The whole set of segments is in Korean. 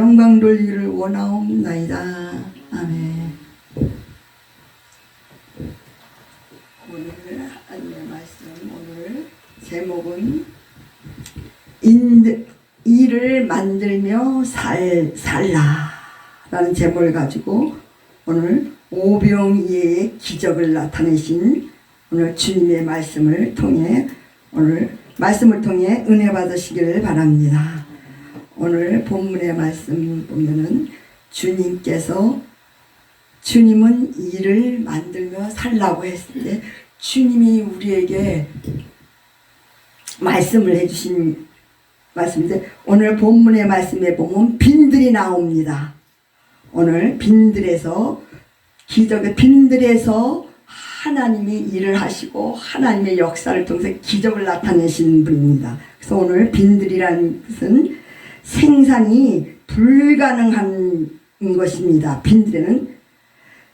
영광 돌리기를 원하옵나이다. 아멘. 오늘 하나님의 말씀, 오늘 제목은 일을 만들며 살라 라는 제목을 가지고 오늘 오병이어의 기적을 나타내신 오늘 주님의 말씀을 통해 은혜 받으시기를 바랍니다. 오늘 본문의 말씀 보면은 주님은 일을 만들며 살라고 했을 때 주님이 우리에게 말씀을 해주신 말씀인데, 오늘 본문의 말씀에 보면 빈들이 나옵니다. 오늘 빈들에서 하나님이 일을 하시고 하나님의 역사를 통해서 기적을 나타내신 분입니다. 그래서 오늘 빈들이라는 것은 생산이 불가능한 것입니다.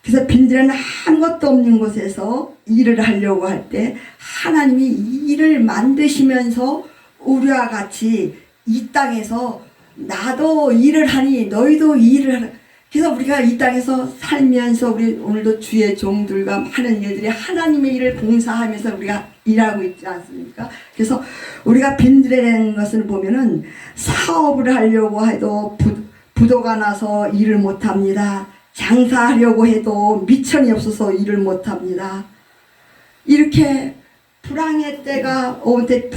그래서 빈들에는 아무것도 없는 곳에서 일을 하려고 할 때 하나님이 일을 만드시면서 우리와 같이 이 땅에서 나도 일을 하니 너희도 일을 하라. 그래서 우리가 이 땅에서 살면서 우리 오늘도 주의 종들과 많은 일들이 하나님의 일을 봉사하면서 우리가 일하고 있지 않습니까? 그래서 우리가 빈들이라는 것을 보면은 사업을 하려고 해도 부도가 나서 일을 못합니다. 장사하려고 해도 미천이 없어서 일을 못합니다. 이렇게 불황의 때가 오는데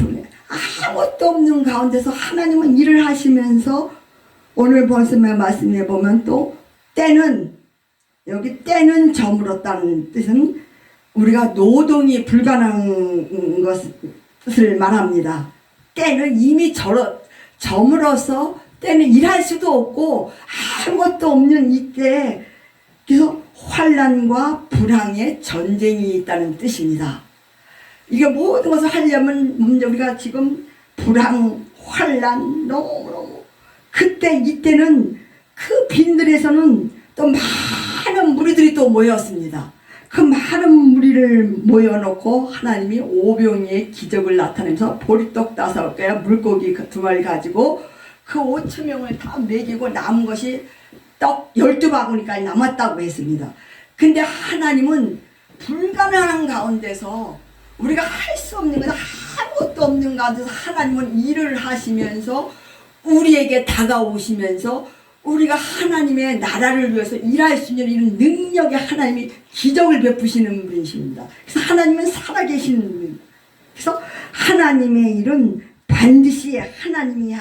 아무것도 없는 가운데서 하나님은 일을 하시면서 오늘 본문의 말씀에 보면 또 때는 저물었다는 뜻은 우리가 노동이 불가능한 것을 말합니다. 때는 이미 저물어서 때는 일할 수도 없고 아무것도 없는 이때, 그래서 환난과 불황의 전쟁이 있다는 뜻입니다. 이게 모든 것을 하려면 우리가 지금 불황, 환난 너무너무 이때는 그 빈들에서는 또 많은 무리들이 또 모였습니다. 그 많은 무리를 모여놓고 하나님이 오병이의 기적을 나타내면서 보리떡 5개, 물고기 2마리 가지고 그 5,000명을 다 먹이고 남은 것이 떡 12바구니까지 남았다고 했습니다. 근데 하나님은 불가능한 가운데서 우리가 할 수 없는 것, 아무것도 없는 가운데서 하나님은 일을 하시면서 우리에게 다가오시면서 우리가 하나님의 나라를 위해서 일할 수 있는 이런 능력에 하나님이 기적을 베푸시는 분이십니다. 그래서 하나님은 살아계시는 분입니다. 그래서 하나님의 일은 반드시 하나님이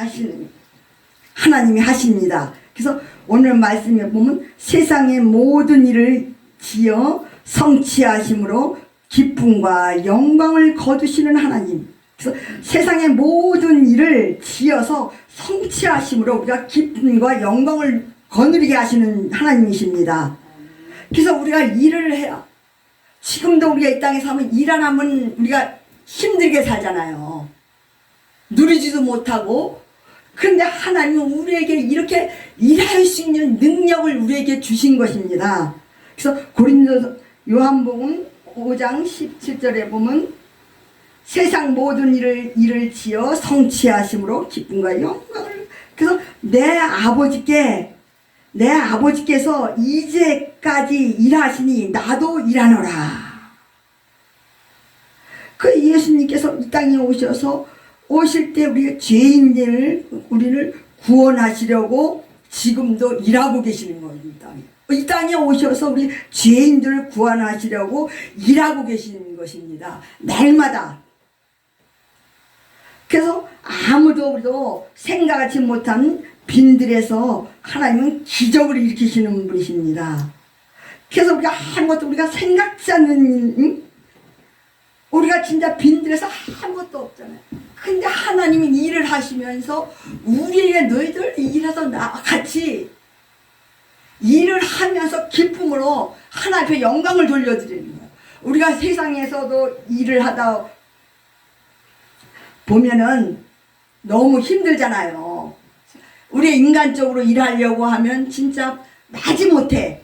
하십니다. 그래서 오늘 말씀에 보면 세상의 모든 일을 지어 성취하심으로 기쁨과 영광을 거두시는 하나님. 그래서 세상의 모든 일을 지어서 성취하심으로 우리가 기쁨과 영광을 거느리게 하시는 하나님이십니다. 그래서 우리가 일을 해야, 지금도 우리가 이 땅에 사면 일 안 하면 우리가 힘들게 살잖아요. 누리지도 못하고. 그런데 하나님은 우리에게 이렇게 일할 수 있는 능력을 우리에게 주신 것입니다. 그래서 요한복음 5장 17절에 보면 세상 모든 일을 지어 성취하심으로 기쁨과 영광을, 그래서 내 아버지께서 이제까지 일하시니 나도 일하노라. 그 예수님께서 이 땅에 오실 때 우리를 구원하시려고 지금도 일하고 계시는 거예요. 이 땅에 오셔서 우리 죄인들을 구원하시려고 일하고 계시는 것입니다. 날마다. 그래서 아무도 우리도 생각하지 못한 빈들에서 하나님은 기적을 일으키시는 분이십니다. 그래서 우리가 우리가 생각지 않는, 우리가 진짜 빈들에서 아무것도 없잖아요. 근데 하나님이 일을 하시면서 우리에게 너희들 일해서 같이 일을 하면서 기쁨으로 하나님 앞에 영광을 돌려드리는 거예요. 우리가 세상에서도 일을 하다 보면은 너무 힘들잖아요. 우리 인간적으로 일하려고 하면 진짜 마지못해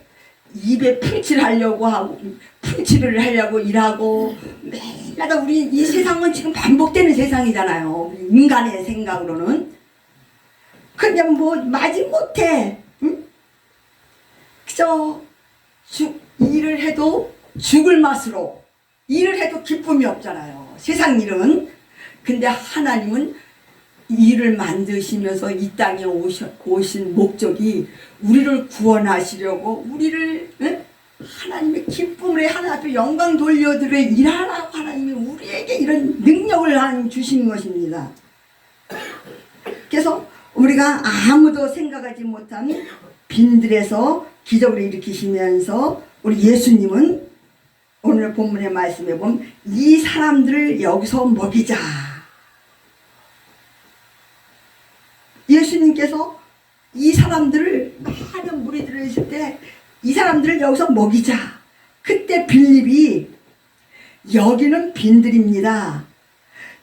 입에 풀칠을 하려고 일하고 매일마다 우리 이 세상은 지금 반복되는 세상이잖아요. 인간의 생각으로는. 근데 뭐 마지못해 해도 죽을 맛으로, 일을 해도 기쁨이 없잖아요. 세상 일은. 근데 하나님은 일을 만드시면서 이 땅에 오신 목적이 우리를 구원하시려고, 우리를 하나님의 기쁨을 하나님께 영광 돌려드려 일하라고 하나님이 우리에게 이런 능력을 하나님 주신 것입니다. 그래서 우리가 아무도 생각하지 못한 빈들에서 기적을 일으키시면서 우리 예수님은 오늘 본문의 말씀에 보면 이 사람들을 여기서 먹이자. 예수님께서 이 사람들을, 많은 무리들을 있을 때 이 사람들을 여기서 먹이자. 그때 빌립이 여기는 빈들입니다.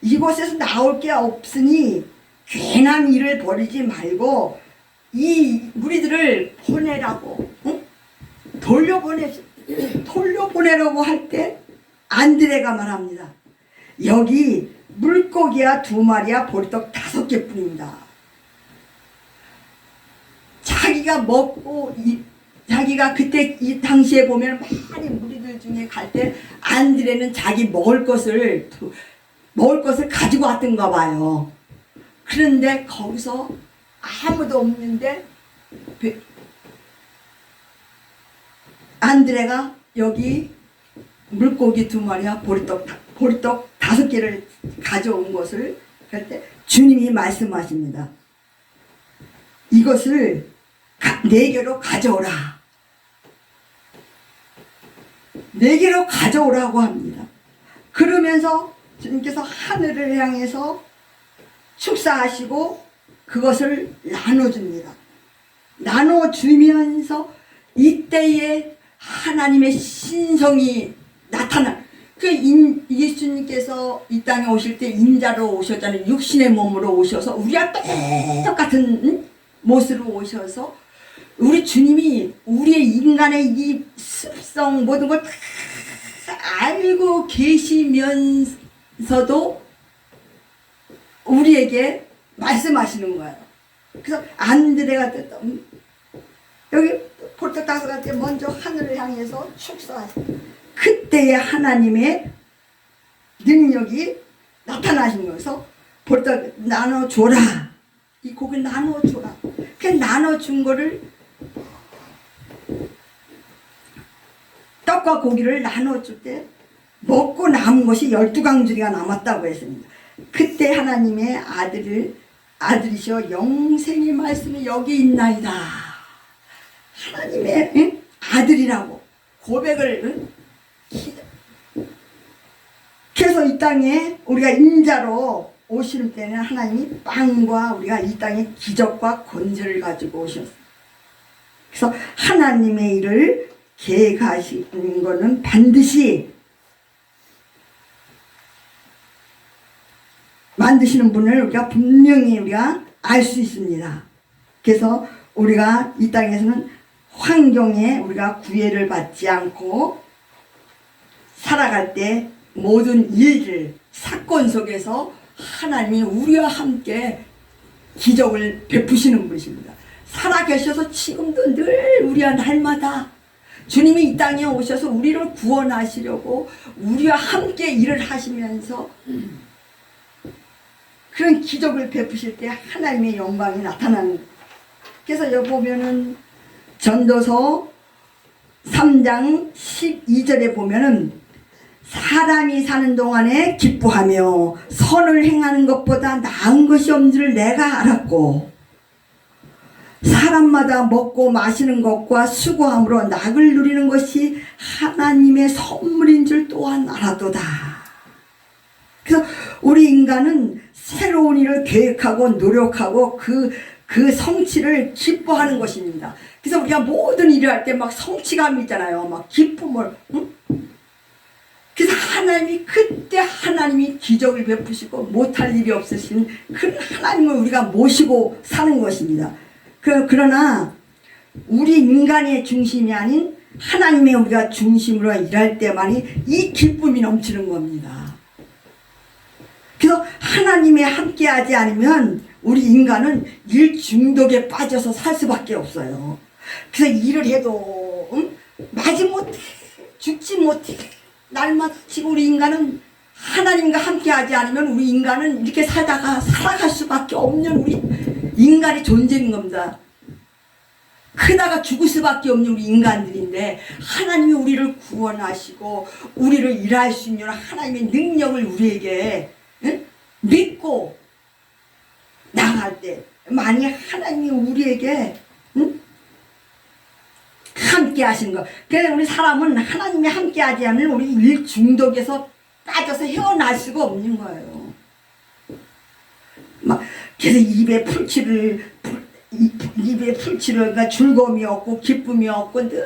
이곳에서 나올 게 없으니 괜한 일을 벌이지 말고 이 무리들을 보내라고, 돌려보내라고 할 때 안드레가 말합니다. 여기 물고기야 2마리야 보리떡 5개 뿐입니다. 자기가 먹고 자기가 그때 이 당시에 보면 많은 무리들 중에 갈 때 안드레는 자기 먹을 것을 가지고 왔던가 봐요. 그런데 거기서 아무도 없는데 안드레가 여기 물고기 2마리와 보리떡 5개를 가져온 것을 그럴 때 주님이 말씀하십니다. 이것을 4개로 가져오라. 4개로 가져오라고 합니다. 그러면서 주님께서 하늘을 향해서 축사하시고 그것을 나눠줍니다. 나눠주면서 이때에 하나님의 신성이 예수님께서 이 땅에 오실 때 인자로 오셨잖아요. 육신의 몸으로 오셔서 우리와 똑같은 모습으로 오셔서 우리 주님이 우리의 인간의 이 습성 모든 걸 다 알고 계시면서도 우리에게 말씀하시는 거예요. 그래서 안드레가 여기 보리떡 5가지 먼저 하늘을 향해서 축사하시고 그때의 하나님의 능력이 나타나신 거여서 보리떡 나눠줘라. 이 고기 나눠줘라. 그 나눠준 거를 떡과 고기를 나눠줄 때 먹고 남은 것이 12강줄이가 남았다고 했습니다. 그때 하나님의 아들이시여 영생의 말씀이 여기 있나이다. 하나님의 아들이라고 고백을 그래서 이 땅에 우리가 인자로 오실 때는 하나님이 빵과 우리가 이 땅에 기적과 권세를 가지고 오셨어요. 그래서 하나님의 일을 계획하시는 것은 반드시 만드시는 분을 우리가 분명히 알 수 있습니다. 그래서 우리가 이 땅에서는 환경에 우리가 구애를 받지 않고 살아갈 때 모든 일들, 사건 속에서 하나님이 우리와 함께 기적을 베푸시는 분이십니다. 살아계셔서 지금도 늘 우리와 날마다 주님이 이 땅에 오셔서 우리를 구원하시려고 우리와 함께 일을 하시면서 그런 기적을 베푸실 때 하나님의 영광이 나타나는 거예요. 그래서 여기 보면은 전도서 3장 12절에 보면은 사람이 사는 동안에 기뻐하며 선을 행하는 것보다 나은 것이 없는 줄 내가 알았고 사람마다 먹고 마시는 것과 수고함으로 낙을 누리는 것이 하나님의 선물인 줄 또한 알았도다. 그래서 우리 인간은 새로운 일을 계획하고 노력하고 그 성취를 기뻐하는 것입니다. 그래서 우리가 모든 일을 할 때 막 성취감이 있잖아요. 막 기쁨을. 그래서 그때 하나님이 기적을 베푸시고 못할 일이 없으신 그 하나님을 우리가 모시고 사는 것입니다. 그러나 우리 인간의 중심이 아닌 하나님의 우리가 중심으로 일할 때만이 이 기쁨이 넘치는 겁니다. 그래서 하나님의 함께하지 않으면 우리 인간은 일 중독에 빠져서 살 수밖에 없어요. 그래서 일을 해도 마지못해 죽지 못해. 날마다 지금 우리 인간은 하나님과 함께하지 않으면 우리 인간은 이렇게 살다가 살아갈 수밖에 없는 우리 인간의 존재인 겁니다. 크다가 죽을 수밖에 없는 우리 인간들인데 하나님이 우리를 구원하시고 우리를 일할 수 있는 하나님의 능력을 우리에게 믿고 나갈 때 만약 하나님이 우리에게 함께 하신 거. 그래서 우리 사람은 하나님이 함께 하지 않으면 우리 일 중독에서 빠져서 헤어날 수가 없는 거예요. 막 그래서 입에 풀칠을 그러니까 즐거움이 없고 기쁨이 없고 늘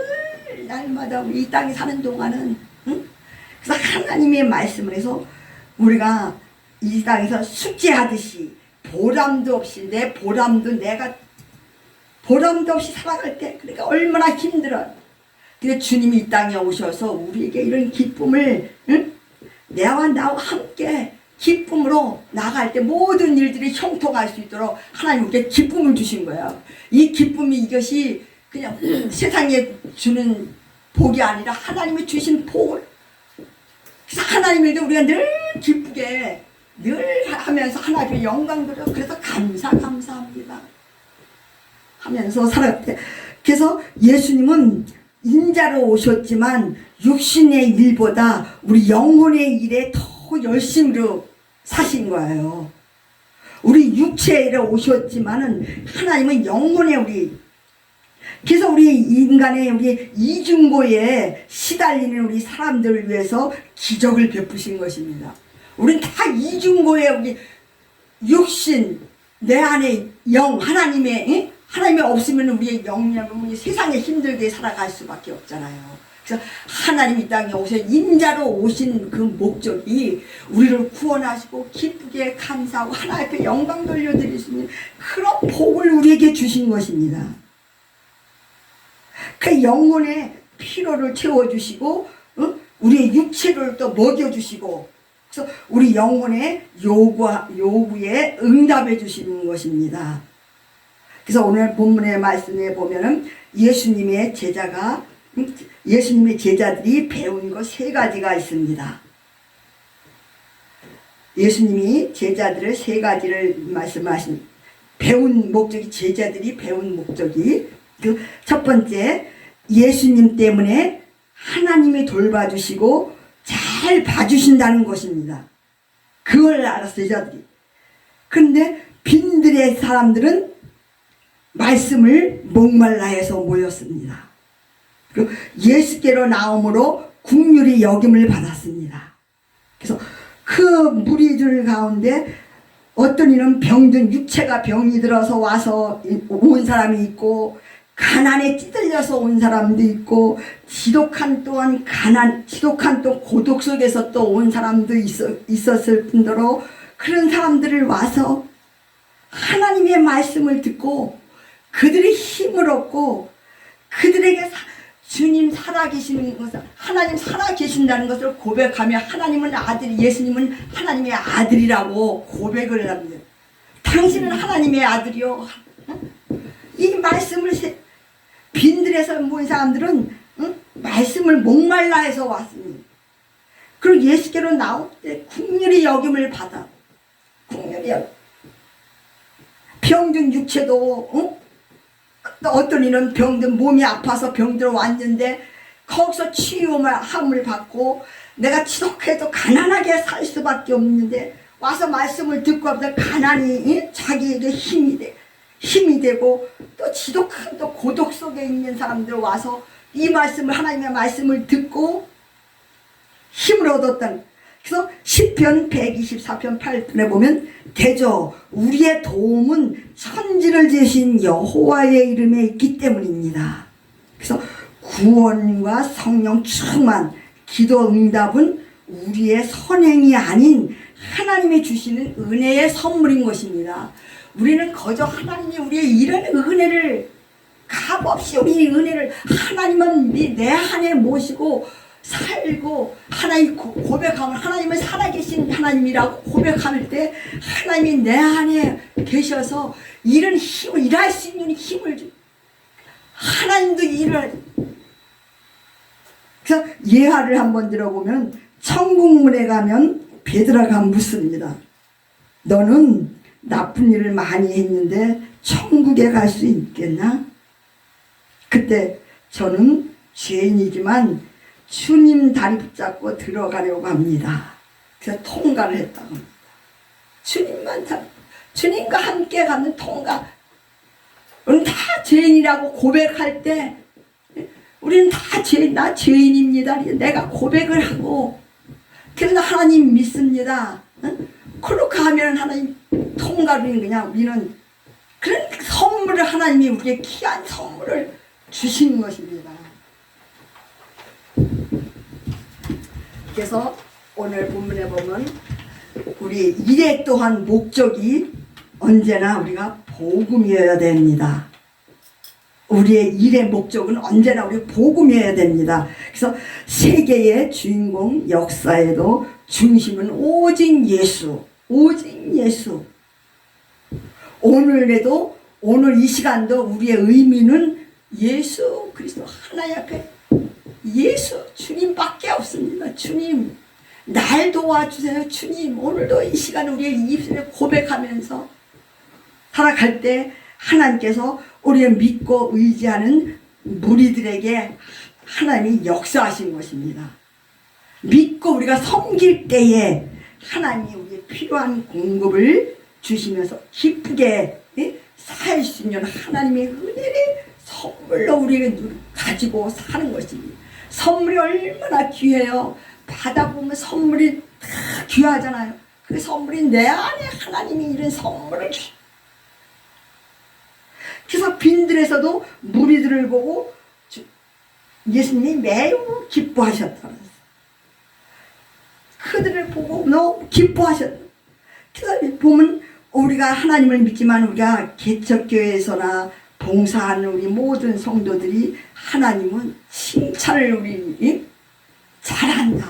날마다 우리 이 땅에 사는 동안은 그래서 하나님의 말씀을 해서 우리가 이 땅에서 숙제하듯이 보람도 없이 내 내가 보람도 없이 살아갈 때 그러니까 얼마나 힘들어. 근데 주님이 이 땅에 오셔서 우리에게 이런 기쁨을 내와 나와 함께 기쁨으로 나갈 때 모든 일들이 형통할 수 있도록 하나님 우리에게 기쁨을 주신 거예요. 이 기쁨이 이것이 그냥 세상에 주는 복이 아니라 하나님이 주신 복을. 그래서 하나님에게 우리가 늘 기쁘게 늘 하면서 하나님의 영광 돌려 그래서 감사합니다 하면서 살았대. 그래서 예수님은 인자로 오셨지만 육신의 일보다 우리 영혼의 일에 더 열심히로 사신 거예요. 우리 육체에 오셨지만은 하나님은 영혼의 우리. 그래서 우리 인간의 우리 이중고에 시달리는 우리 사람들을 위해서 기적을 베푸신 것입니다. 우린 다 이중고에 우리 육신 내 안에 영 하나님의 하나님이 없으면 우리의 영역은 세상에 힘들게 살아갈 수밖에 없잖아요. 그래서 하나님이 이 땅에 오셔 인자로 오신 그 목적이 우리를 구원하시고 기쁘게 감사하고 하나님 앞에 영광 돌려드릴 수 있는 그런 복을 우리에게 주신 것입니다. 그 영혼의 피로를 채워주시고 우리의 육체를 또 먹여주시고 그래서 우리 영혼의 요구에 응답해 주시는 것입니다. 그래서 오늘 본문의 말씀에 보면은 예수님의 제자들이 배운 것 세 가지가 있습니다. 예수님이 제자들을 세 가지를 말씀하신 배운 목적이 제자들이 배운 목적이 그 첫 번째 예수님 때문에 하나님이 돌봐주시고 잘 봐주신다는 것입니다. 그걸 알았어요 제자들이. 그런데 빈들의 사람들은 말씀을 목말라 해서 모였습니다. 그리고 예수께로 나옴으로 긍휼히 여김을 받았습니다. 그래서 그 무리들 가운데 어떤 이는 병든 육체가 병이 들어서 와서 온 사람이 있고 가난에 찌들려서 온 사람도 있고 지독한 또 고독 속에서 또 온 사람도 있었을 뿐더러 그런 사람들을 와서 하나님의 말씀을 듣고 그들의 힘을 얻고 그들에게 주님 살아계시는 것을 하나님 살아계신다는 것을 고백하며 하나님은 아들 예수님은 하나님의 아들이라고 고백을 합니다. 당신은 하나님의 아들이요. 이 말씀을 빈들에서 모인 사람들은 말씀을 목말라 해서 왔습니다. 그리고 예수께로 나올 때 긍휼히 여김을 받아 긍휼히 여김. 병든 육체도 또 어떤 이는 병든 몸이 아파서 병들어 왔는데 거기서 치유함을 받고 내가 지독해도 가난하게 살 수밖에 없는데 와서 말씀을 듣고 하면 가난이 자기에게 힘이 되고 또 지독한 또 고독 속에 있는 사람들 와서 이 말씀을 하나님의 말씀을 듣고 힘을 얻었다는. 그래서 시편 124편 8편에 보면 대저 우리의 도움은 천지를 지으신 여호와의 이름에 있기 때문입니다. 그래서 구원과 성령 충만 기도 응답은 우리의 선행이 아닌 하나님이 주시는 은혜의 선물인 것입니다. 우리는 거저 하나님이 우리의 이런 은혜를 값없이 우리 은혜를 하나님은 내 안에 모시고 살고 하나님 고백하면 하나님은 살아계신 하나님이라고 고백할 때 하나님이 내 안에 계셔서 이런 힘을 일할 수 있는 힘을 주 하나님도 일을 그래서 예화를 한번 들어보면 천국문에 가면 베드로가 묻습니다. 너는 나쁜 일을 많이 했는데 천국에 갈 수 있겠나? 그때 저는 죄인이지만 주님 다리 붙잡고 들어가려고 합니다. 그래서 통과를 했다고 합니다. 주님과 함께 가는 통과. 우리는 다 죄인이라고 고백할 때 우리는 다 나 죄인입니다. 내가 고백을 하고 그래서 하나님 믿습니다. 그렇게 하면 하나님 통과를 그냥 우리는 그런 선물을 하나님이 우리에게 귀한 선물을 주시는 것입니다. 그래서 오늘 본문에 보면 우리 일에 또한 목적이 언제나 우리가 복음이어야 됩니다. 우리의 일의 목적은 언제나 우리 복음이어야 됩니다. 그래서 세계의 주인공 역사에도 중심은 오직 예수, 오직 예수. 오늘에도 오늘 이 시간도 우리의 의미는 예수 그리스도 하나님 앞에 예수 주님밖에 없습니다. 주님 날 도와주세요. 주님 오늘도 이 시간 우리의 입술에 고백하면서 살아갈 때 하나님께서 우리를 믿고 의지하는 무리들에게 하나님이 역사하신 것입니다. 믿고 우리가 섬길 때에 하나님이 우리의 필요한 공급을 주시면서 기쁘게 살 수 있는 하나님의 은혜를 선물로 우리에게 가지고 사는 것입니다. 선물이 얼마나 귀해요. 받아보면 선물이 다 귀하잖아요. 그 선물이 내 안에 하나님이 이런 선물을 주시. 그래서 빈들에서도 무리들을 보고 예수님이 매우 기뻐하셨다. 그들을 보고 너무 기뻐하셨다. 그래서 보면 우리가 하나님을 믿지만 우리가 개척교회에서나 봉사하는 우리 모든 성도들이 하나님은 칭찬을 우리 잘한다.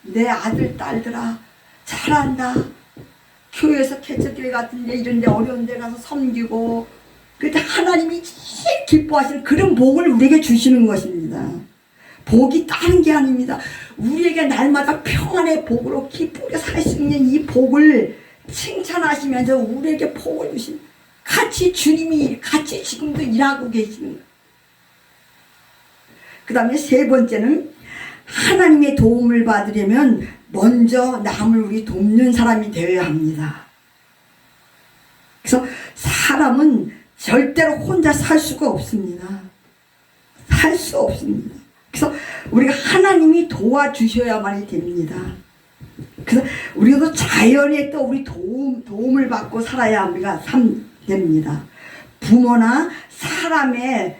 내 아들 딸들아 잘한다. 교회에서 개척교회 같은 데 이런 데 어려운 데 가서 섬기고 그때 하나님이 제일 기뻐하시는 그런 복을 우리에게 주시는 것입니다. 복이 다른 게 아닙니다. 우리에게 날마다 평안의 복으로 기쁘게 살 수 있는 이 복을 칭찬하시면서 우리에게 복을 주신 같이 주님이 같이 지금도 일하고 계시는 거예요. 그 다음에 세 번째는 하나님의 도움을 받으려면 먼저 남을 우리 돕는 사람이 되어야 합니다. 그래서 사람은 절대로 혼자 살 수가 없습니다. 살 수 없습니다. 그래서 우리가 하나님이 도와주셔야만이 됩니다. 그래서 우리도 자연에 또 우리 도움을 받고 살아야 우리가 됩니다. 부모나 사람의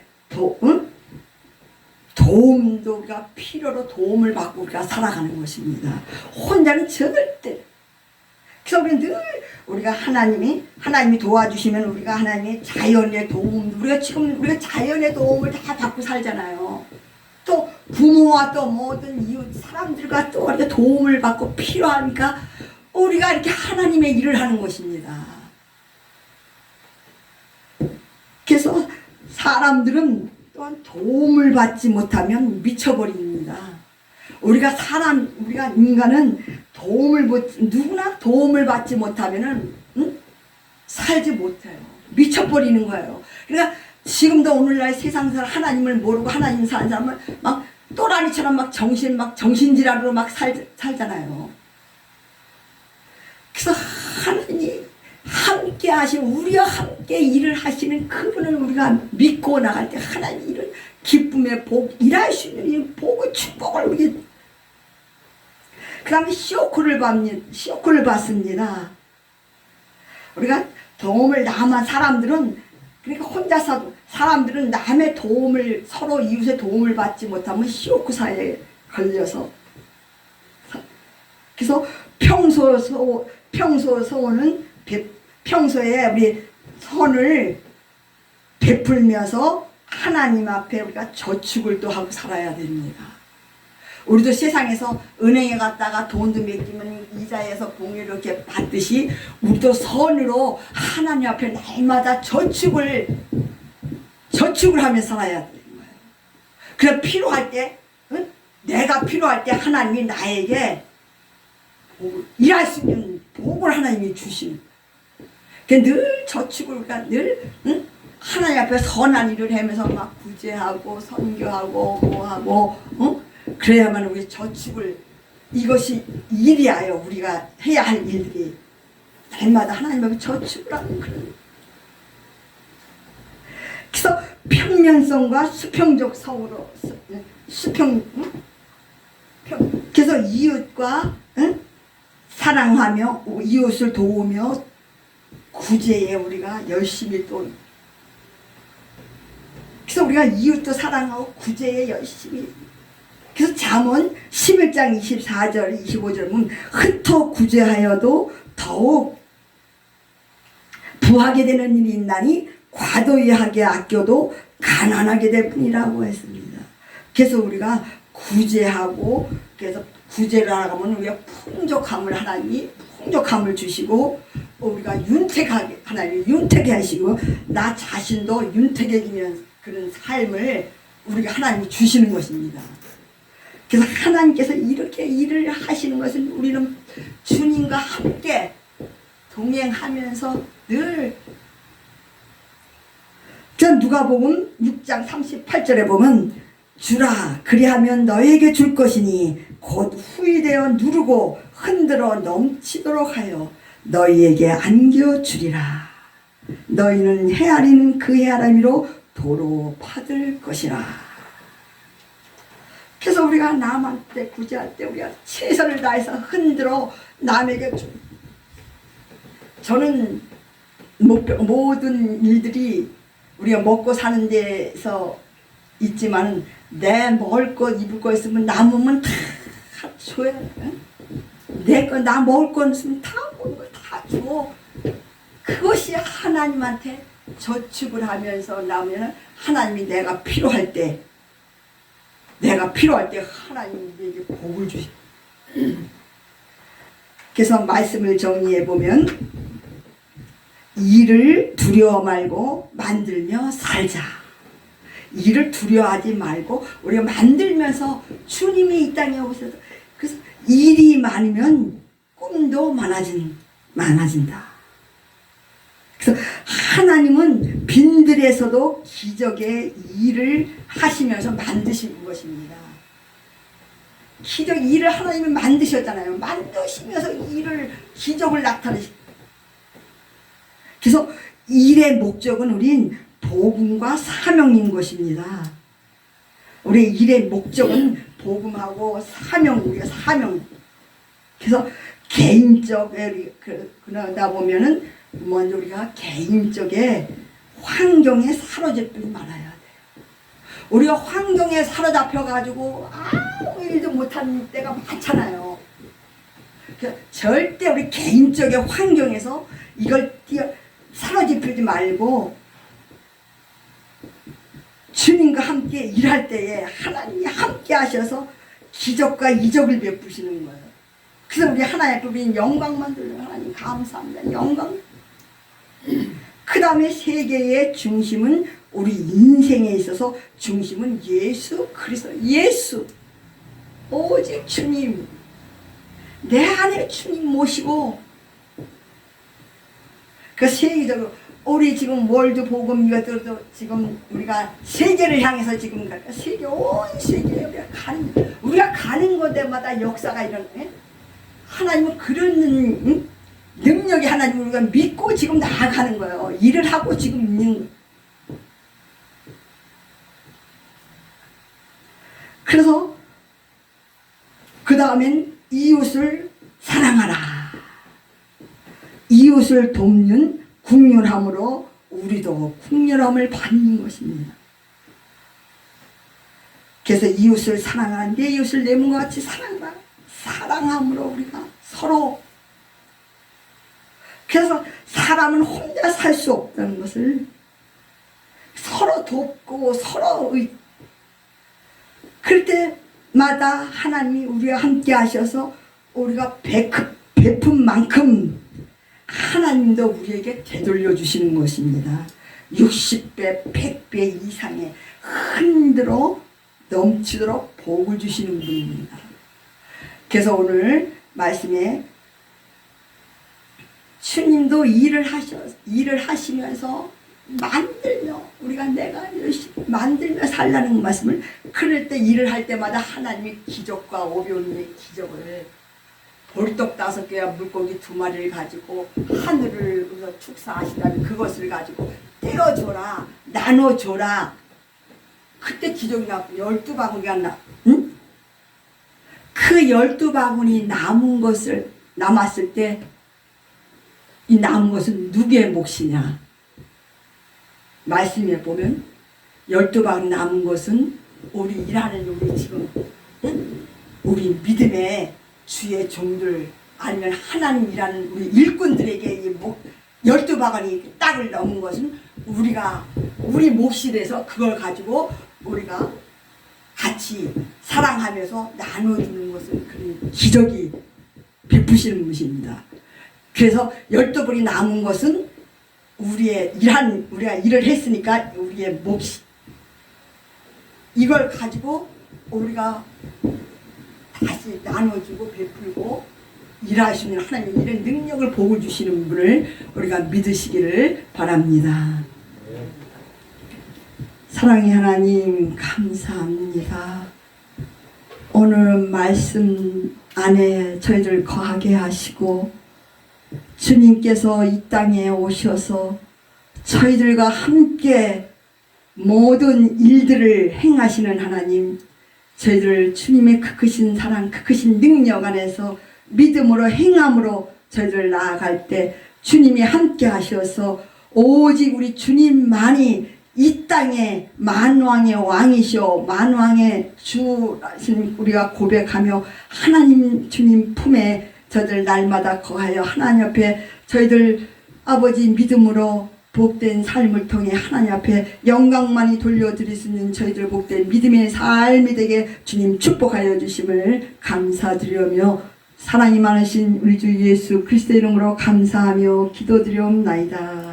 도움도 우리가 필요로 도움을 받고 우리가 살아가는 것입니다. 혼자는 절대. 그래서 우리는 늘 우리가 하나님이 도와주시면 우리가 하나님의 자연의 도움, 우리가 자연의 도움을 다 받고 살잖아요. 또 부모와 또 모든 이웃 사람들과 또 우리가 도움을 받고 필요하니까 우리가 이렇게 하나님의 일을 하는 것입니다. 그래서 사람들은 또한 도움을 받지 못하면 미쳐버립니다. 우리가 인간은 누구나 도움을 받지 못하면은 살지 못해요. 미쳐버리는 거예요. 그러니까 지금도 오늘날 세상에서 하나님을 모르고 하나님 사는 사람은 막 또라니처럼 막 정신질환으로 막 살잖아요. 그래서 하나님 함께 우리와 함께 일을 하시는 그분을 우리가 믿고 나갈 때 하나님 일을 기쁨의 복, 일할 수 있는 이 복의 축복을 우리 그 다음에 쇼크를 받습니다. 우리가 도움을 사람들은 그러니까 혼자서 사람들은 남의 도움을 서로 이웃의 도움을 받지 못하면 쇼크 사회에 걸려서 그래서 평소에 우리 선을 베풀면서 하나님 앞에 우리가 저축을 또 하고 살아야 됩니다. 우리도 세상에서 은행에 갔다가 돈도 맡기면 이자에서 공유를 이렇게 받듯이 우리도 선으로 하나님 앞에 날마다 저축을 하면서 살아야 되는 거예요. 그래 필요할 때 내가 필요할 때 하나님이 나에게 일할 수 있는 복을 하나님이 주시는. 늘 저축을 우리가 늘 응? 하나님 앞에 선한 일을 하면서 막 구제하고 선교하고 뭐하고 응? 그래야만 우리 저축을 이것이 일이야요. 우리가 해야 할 일들이 날마다 하나님 앞에 저축을 하는 그런. 그래서 평면성과 수평적 서로 수평 응? 그래서 이웃과 응? 사랑하며 이웃을 도우며 구제에 우리가 열심히 또 그래서 우리가 이웃도 사랑하고 구제에 열심히 그래서 잠언 11장 24절 25절 보면 흩어 구제하여도 더욱 부하게 되는 일이 있나니 과도히 하게 아껴도 가난하게 될 뿐이라고 했습니다. 그래서 우리가 구제하고 그래서 구제를 하면 우리가 풍족함을 하나님이 풍족함을 주시고 우리가 윤택하게 하나님이 윤택해 하시고 나 자신도 윤택해지는 그런 삶을 우리가 하나님이 주시는 것입니다. 그래서 하나님께서 이렇게 일을 하시는 것은 우리는 주님과 함께 동행하면서 늘 누가복음 6장 38절에 보면 주라 그리하면 너에게 줄 것이니 곧 후이되어 누르고 흔들어 넘치도록 하여 너희에게 안겨주리라. 너희는 헤아리는 그 헤아림으로 도로 파들 것이라. 그래서 우리가 남한테 구제할 때 우리가 최선을 다해서 흔들어 남에게 저는 모든 일들이 우리가 먹고 사는 데서 있지만 내 먹을 것 입을 거 있으면 남으면 다 줘야 돼. 내 거 나 먹을 거 있으면 다 먹는 거 다 줘. 그것이 하나님한테 저축을 하면서 나면 하나님이 내가 필요할 때 하나님이 내게 복을 주시. 그래서 말씀을 정리해 보면 일을 두려워 말고 만들며 살자. 일을 두려워하지 말고 우리가 만들면서 주님이 이 땅에 오셔서 그래서 일이 많으면 꿈도 많아진다. 그래서 하나님은 빈들에서도 기적의 일을 하시면서 만드신 것입니다. 기적 일을 하나님이 만드셨잖아요. 만드시면서 기적을 나타내시. 그래서 일의 목적은 우린 복음과 사명인 것입니다. 우리의 일의 목적은 복음하고 우리가 사명. 그래서 개인적에 그러다 보면은 먼저 우리가 개인적에 환경에 사로잡히지 말아야 돼요. 우리가 환경에 사로잡혀가지고 아무 일도 못하는 때가 많잖아요. 절대 우리 개인적인 환경에서 이걸 사로잡히지 말고 주님과 함께 일할 때에 하나님이 함께 하셔서 기적과 이적을 베푸시는 거예요. 그래서 우리 하나님 우리 영광만 돌려 하나님 감사합니다. 영광. 그 다음에 세계의 중심은 우리 인생에 있어서 중심은 예수 그리스도. 예수 오직 주님 내 안에 주님 모시고 그 세계적으로 우리 지금 월드 복음 이것들도 지금 우리가 세계를 향해서 지금 갈까 세계 온 세계에 우리가 가는 곳마다 역사가 일어나네. 하나님은 그런 능력이 하나님 우리가 믿고 지금 나아가는 거예요. 일을 하고 지금 있는 거예요. 그래서 그 다음엔 이웃을 사랑하라. 이웃을 돕는 국률함으로 우리도 국률함을 받는 것입니다. 그래서 이웃을 사랑하라. 내 이웃을 내 몸과 같이 사랑하라. 사랑함으로 우리가 서로. 그래서 사람은 혼자 살 수 없다는 것을 서로 돕고 서로 그럴 때마다 하나님이 우리와 함께 하셔서 우리가 베푼 만큼 하나님도 우리에게 되돌려 주시는 것입니다. 60배, 100배 이상의 흔들어 넘치도록 복을 주시는 분입니다. 그래서 오늘 말씀에 주님도 일을 하시면서 만들며 우리가 내가 열심히 만들며 살라는 말씀을, 그럴 때 일을 할 때마다 하나님이 기적과 오병이의 기적을, 볼떡 5개와 물고기 2마리를 가지고 하늘을 축사하시다면 그것을 가지고 떼어줘라, 나눠줘라. 그때 기적이 나고 12바구니가 응? 그 12바구니 남았을 때 이 남은 것은 누구의 몫이냐? 말씀에 보면 12바구니 남은 것은 우리 일하는 우리 지금 응? 우리 믿음의 주의 종들, 아니면 하나님 일하는 우리 일꾼들에게 이 12바구니 땅을 넘은 것은 우리 몫이 돼서 그걸 가지고 우리가 같이 사랑하면서 나눠주는 것을 그런 기적이 베푸시는 것입니다. 그래서 12벌이 남은 것은 우리가 일을 했으니까 우리의 몫이, 이걸 가지고 우리가 다시 나눠주고 베풀고 일하시는 하나님, 이런 능력을 복을 주시는 분을 우리가 믿으시기를 바랍니다. 사랑의 하나님 감사합니다. 오늘 말씀 안에 저희를 거하게 하시고 주님께서 이 땅에 오셔서 저희들과 함께 모든 일들을 행하시는 하나님, 저희들 주님의 크신 사랑, 크신 능력 안에서 믿음으로 행함으로 저희들 나아갈 때 주님이 함께 하셔서 오직 우리 주님만이 이 땅에 만왕의 왕이시오, 만왕의 주라신 우리가 고백하며 하나님 주님 품에 저희들 날마다 거하여 하나님 앞에 저희들 아버지 믿음으로 복된 삶을 통해 하나님 앞에 영광만이 돌려드릴 수 있는 저희들 복된 믿음의 삶이 되게 주님 축복하여 주심을 감사드리며 사랑이 많으신 우리 주 예수 그리스도의 이름으로 감사하며 기도드리옵나이다.